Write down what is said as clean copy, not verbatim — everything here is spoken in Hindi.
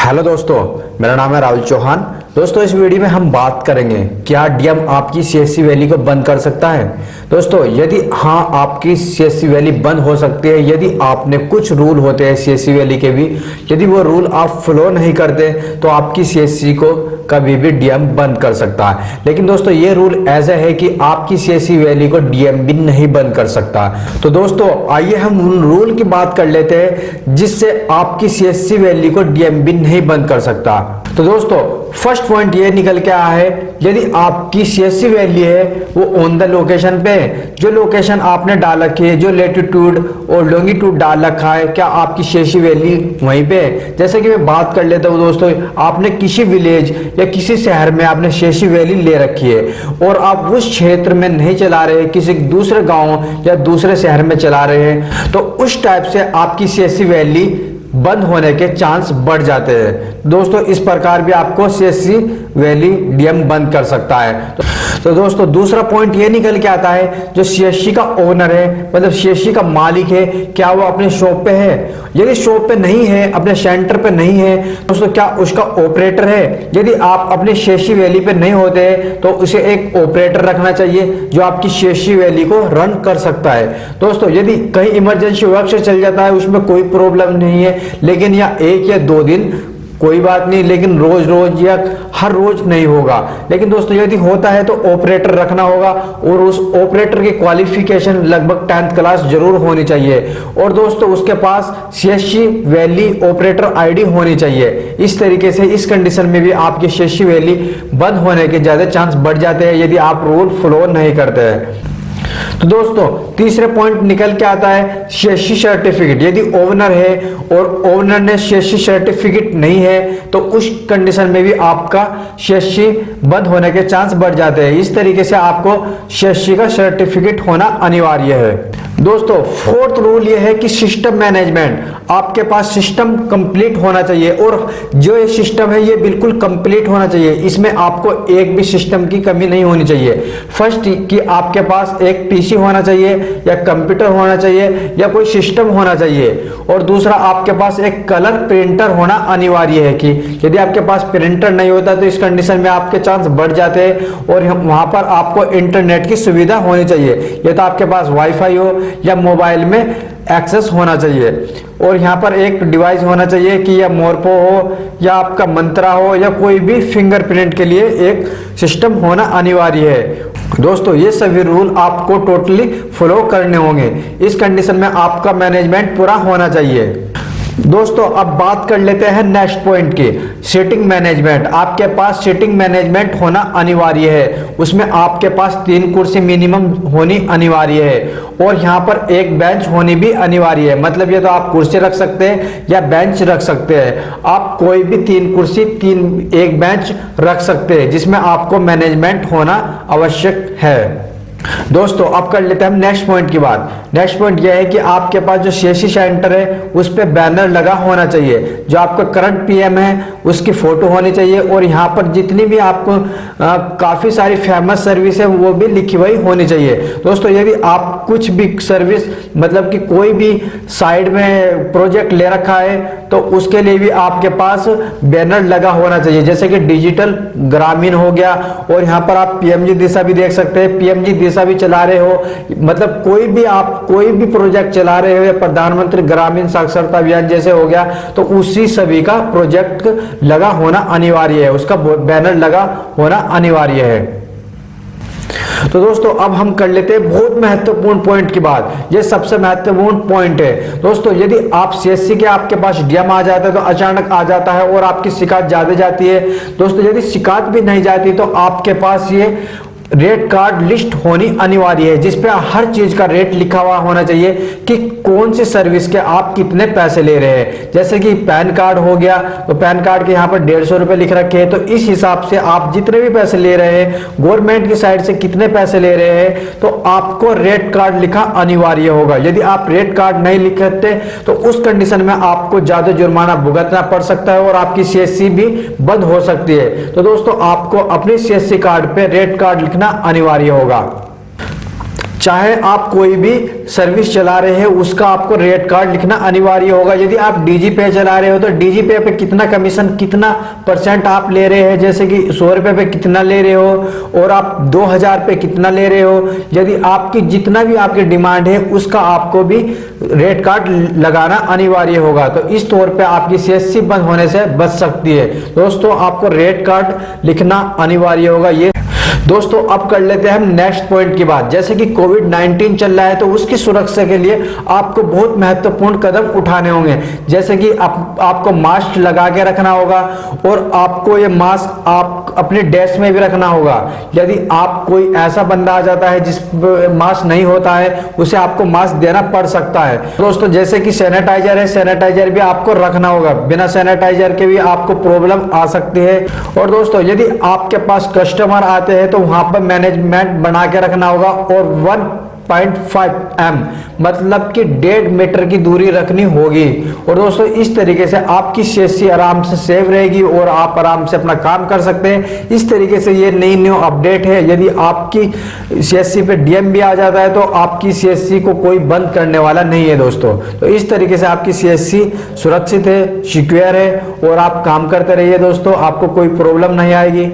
हेलो दोस्तों, मेरा नाम है राहुल चौहान। दोस्तों, इस वीडियो में हम बात करेंगे क्या डीएम आपकी सीएससी वैली को बंद कर सकता है। दोस्तों, यदि हाँ, आपकी सीएससी वैली बंद हो सकती है यदि आपने कुछ रूल होते हैं सीएससी वैली के भी, यदि वो रूल आप फॉलो नहीं करते तो आपकी सीएससी को कभी भी डीएम बंद कर सकता है। लेकिन दोस्तों, ये रूल ऐसा है कि आपकी सीएससी वैली को डीएम भी नहीं बंद कर सकता। तो दोस्तों, आइए हम उन रूल की बात कर लेते हैं जिससे आपकी सीएससी वैली को डीएम भी नहीं बंद कर सकता। तो दोस्तों, फर्स्ट पॉइंट ये निकल के आया है, यदि आपकी सीएससी वैली है वो ऑन द लोकेशन पे है, जो लोकेशन आपने डाल रखी है, जो लेटीट्यूड और लॉन्गिट्यूड डाल रखा है, क्या आपकी सीएससी वैली वहीं पे है। जैसे कि मैं बात कर लेता हूँ दोस्तों, आपने किसी विलेज या किसी शहर में आपने सीएससी वैली ले रखी है और आप उस क्षेत्र में नहीं चला रहे, किसी दूसरे गांव या दूसरे शहर में चला रहे हैं, तो उस टाइप से आपकी सीएससी वैली बंद होने के चांस बढ़ जाते हैं। दोस्तों, इस प्रकार भी आपको सीएससी वैली डीएम बंद कर सकता है। तो दोस्तों, दूसरा पॉइंट ये निकल के आता है, जो सीएससी का ओनर है, मतलब सीएससी का मालिक है, क्या वो अपने शॉप पे है। यदि शॉप पे नहीं है, अपने सेंटर पे नहीं है, दोस्तों क्या उसका ऑपरेटर है। यदि आप अपने सीएससी वैली पे नहीं होते तो उसे एक ऑपरेटर रखना चाहिए जो आपकी सीएससी वैली को रन कर सकता है। दोस्तों, यदि कहीं इमरजेंसी वर्क से चल जाता है उसमें कोई प्रॉब्लम नहीं है, लेकिन या 1 या 2 दिन कोई बात नहीं, लेकिन रोज रोज या हर रोज नहीं होगा। लेकिन दोस्तों, यदि होता है तो ऑपरेटर रखना होगा और उस ऑपरेटर की क्वालिफिकेशन लगभग 10th क्लास जरूर होनी चाहिए। और दोस्तों, उसके पास सीएससी वैली ऑपरेटर आईडी होनी चाहिए। इस तरीके से इस कंडीशन में भी आपकी सीएससी वैली बंद होने के ज्यादा चांस बढ़ जाते हैं यदि आप रूल फॉलो नहीं करते हैं। तो दोस्तों, तीसरे पॉइंट निकल के आता है सीएससी सर्टिफिकेट। यदि ओनर है और ओनर ने सीएससी सर्टिफिकेट नहीं है तो उस कंडीशन में भी आपका सीएससी बंद होने के चांस बढ़ जाते हैं। इस तरीके से आपको सीएससी का सर्टिफिकेट होना अनिवार्य है। दोस्तों, फोर्थ रूल यह है कि सिस्टम मैनेजमेंट, आपके पास सिस्टम कंप्लीट होना चाहिए और जो ये सिस्टम है ये बिल्कुल कंप्लीट होना चाहिए। इसमें आपको एक भी सिस्टम की कमी नहीं होनी चाहिए। फर्स्ट कि आपके पास एक पीसी होना चाहिए या कंप्यूटर होना चाहिए या कोई सिस्टम होना चाहिए। और दूसरा, आपके पास एक कलर प्रिंटर होना अनिवार्य है कि यदि आपके पास प्रिंटर नहीं होता तो इस कंडीशन में आपके चांस बढ़ जाते हैं। और वहां पर आपको इंटरनेट की सुविधा होनी चाहिए, या तो आपके पास वाईफाई हो या मोबाइल में एक्सेस होना चाहिए। और यहाँ पर एक डिवाइस होना चाहिए कि या मोरपो हो या आपका मंत्रा हो या कोई भी फिंगरप्रिंट के लिए एक सिस्टम होना अनिवार्य है। दोस्तों, ये सभी रूल आपको टोटली फॉलो करने होंगे। इस कंडीशन में आपका मैनेजमेंट पूरा होना चाहिए। दोस्तों, अब बात कर लेते हैं नेक्स्ट पॉइंट की, सीटिंग मैनेजमेंट। आपके पास सीटिंग मैनेजमेंट होना अनिवार्य है। उसमें आपके पास 3 कुर्सी मिनिमम होनी अनिवार्य है और यहाँ पर एक बेंच होनी भी अनिवार्य है। मतलब ये तो आप कुर्सी रख सकते हैं या बेंच रख सकते हैं। आप कोई भी 3 कुर्सी, एक बेंच रख सकते हैं जिसमें आपको मैनेजमेंट होना आवश्यक है। दोस्तों, अब कर लेते हैं हम नेक्स्ट पॉइंट की बात। नेक्स्ट पॉइंट यह है कि आपके पास जो सीएससी सेंटर है उस पे बैनर लगा होना चाहिए। जो आपका करंट पीएम है उसकी फोटो होनी चाहिए और यहाँ पर जितनी भी आपको काफी सारी फेमस सर्विस है वो भी लिखी हुई होनी चाहिए। दोस्तों, यदि आप कुछ भी सर्विस, मतलब कि कोई भी साइड में प्रोजेक्ट ले रखा है तो उसके लिए भी आपके पास बैनर लगा होना चाहिए। जैसे कि डिजिटल ग्रामीण हो गया, और यहाँ पर आप पीएमजी दिशा भी देख सकते हैं, पीएमजी दिशा भी चला रहे हो, मतलब कोई भी आप कोई भी प्रोजेक्ट चला रहे हो या प्रधानमंत्री ग्रामीण साक्षरता अभियान जैसे हो गया, तो उसी सभी का प्रोजेक्ट लगा होना अनिवार्य है, उसका बैनर लगा होना अनिवार्य है। तो दोस्तों, अब हम कर लेते हैं बहुत महत्वपूर्ण पॉइंट की बात। ये सबसे महत्वपूर्ण पॉइंट है। दोस्तों, यदि आप सीएससी के आपके पास डीएम आ जाता है तो अचानक आ जाता है और आपकी शिकायत ज्यादा जाती है। दोस्तों, यदि शिकायत भी नहीं जाती तो आपके पास ये रेट कार्ड लिस्ट होनी अनिवार्य है जिसपे हर चीज का रेट लिखा हुआ होना चाहिए कि कौन सी सर्विस के आप कितने पैसे ले रहे हैं। जैसे कि पैन कार्ड हो गया तो पैन कार्ड के यहाँ पर 150 रुपए लिख रखे हैं, तो इस हिसाब से आप जितने भी पैसे ले रहे हैं, गवर्नमेंट की साइड से कितने पैसे ले रहे हैं, तो आपको रेट कार्ड लिखा अनिवार्य होगा। यदि आप रेट कार्ड नहीं लिखते तो उस कंडीशन में आपको ज्यादा जुर्माना भुगतना पड़ सकता है और आपकी सीएससी भी बंद हो सकती है। तो दोस्तों, आपको अपने सीएससी कार्ड पे रेट कार्ड लिखना अनिवार्य होगा। चाहे आप कोई भी सर्विस चला रहे हैं उसका आपको रेट कार्ड लिखना अनिवार्य होगा। यदि आप डीजी पे चला रहे हो तो डीजी पे कितना कमीशन, कितना % आप ले रहे हैं, जैसे कि 100 रुपए पे कितना ले रहे हो और आप 2000 पे कितना ले रहे हो। यदि आपकी जितना भी आपकी डिमांड है उसका आपको भी रेट कार्ड लगाना अनिवार्य होगा। तो इस तौर पे आपकी सीएससी बंद होने से बच सकती है। दोस्तों आपको रेट कार्ड लिखना अनिवार्य होगा। ये दोस्तों अब कर लेते हैं हम नेक्स्ट पॉइंट की बात। जैसे कि कोविड-19 चल रहा है तो उसकी सुरक्षा के लिए आपको बहुत महत्वपूर्ण कदम उठाने होंगे। जैसे कि आपको मास्क लगा के रखना होगा और आपको ये मास्क आप अपने डेस्क में भी रखना होगा। यदि आप कोई ऐसा बंदा आ जाता है जिस मास्क नहीं होता है उसे आपको मास्क देना पड़ सकता है। दोस्तों जैसे कि सैनिटाइजर है, सैनिटाइजर भी आपको रखना होगा। बिना सैनिटाइजर के भी आपको प्रॉब्लम आ सकती है। और दोस्तों यदि आपके पास कस्टमर आते हैं तो वहां पर मैनेजमेंट बना के रखना होगा और 1.5 m मतलब कि 1.5 मीटर की दूरी रखनी होगी। और दोस्तों इस तरीके से आपकी सीएससी आराम से सेव रहेगी और आप आराम से अपना काम कर सकते हैं। इस तरीके से ये नई न्यू अपडेट है। यदि आपकी सीएससी पे डीएम भी आ जाता है तो आपकी सीएससी को कोई बंद करने वाला नहीं है दोस्तों। तो इस तरीके से आपकी सीएससी सुरक्षित है, सिक्योर है और आप काम करते रहिए दोस्तों, आपको कोई प्रॉब्लम नहीं आएगी।